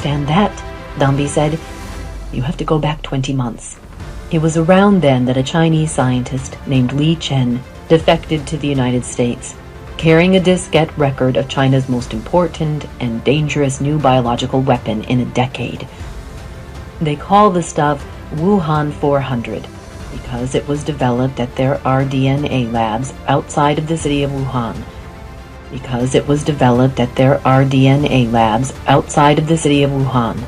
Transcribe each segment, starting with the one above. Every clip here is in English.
understand that, Dombey said. You have to go back 20 months. It was around then that a Chinese scientist named Li Chen defected to the United States, carrying a diskette record of China's most important and dangerous new biological weapon in a decade. They call the stuff Wuhan 400 because it was developed at their rDNA labs outside of the city of Wuhan. Because it was developed at their rDNA labs outside of the city of Wuhan.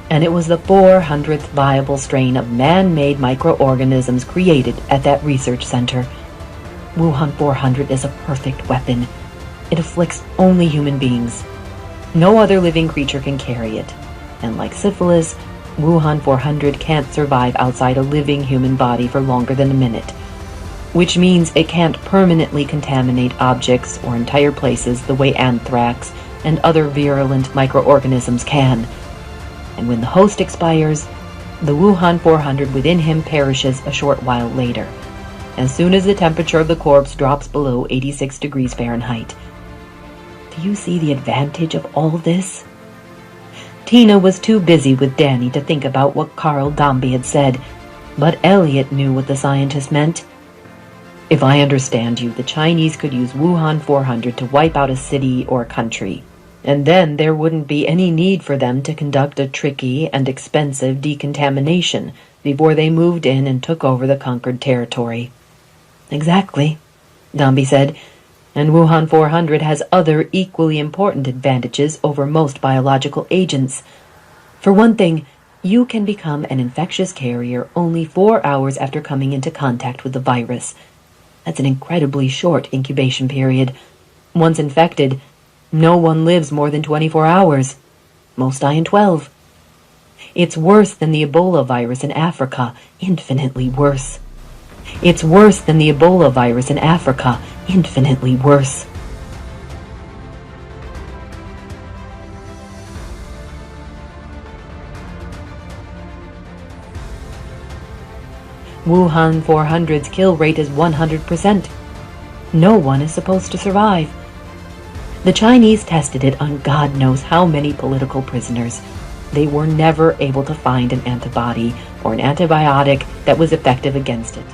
And it was the 400th viable strain of man-made microorganisms created at that research center. Wuhan 400 is a perfect weapon. It afflicts only human beings. No other living creature can carry it. And like syphilis, Wuhan 400 can't survive outside a living human body for longer than a minute, which means it can't permanently contaminate objects or entire places the way anthrax and other virulent microorganisms can. And when the host expires, the Wuhan 400 within him perishes a short while later, as soon as the temperature of the corpse drops below 86 degrees Fahrenheit. Do you see the advantage of all this? Tina was too busy with Danny to think about what Carl Dombey had said, but Elliot knew what the scientist meant. If I understand you, the Chinese could use Wuhan 400 to wipe out a city or country, and then there wouldn't be any need for them to conduct a tricky and expensive decontamination before they moved in and took over the conquered territory. Exactly, Dombey said, and Wuhan 400 has other equally important advantages over most biological agents. For one thing, you can become an infectious carrier only 4 hours after coming into contact with the virus. That's an incredibly short incubation period. Once infected, no one lives more than 24 hours. Most die in 12. It's worse than the Ebola virus in Africa, infinitely worse. It's worse than the Ebola virus in Africa, infinitely worse. Wuhan 400's kill rate is 100%. No one is supposed to survive. The Chinese tested it on God knows how many political prisoners. They were never able to find an antibody or an antibiotic that was effective against it.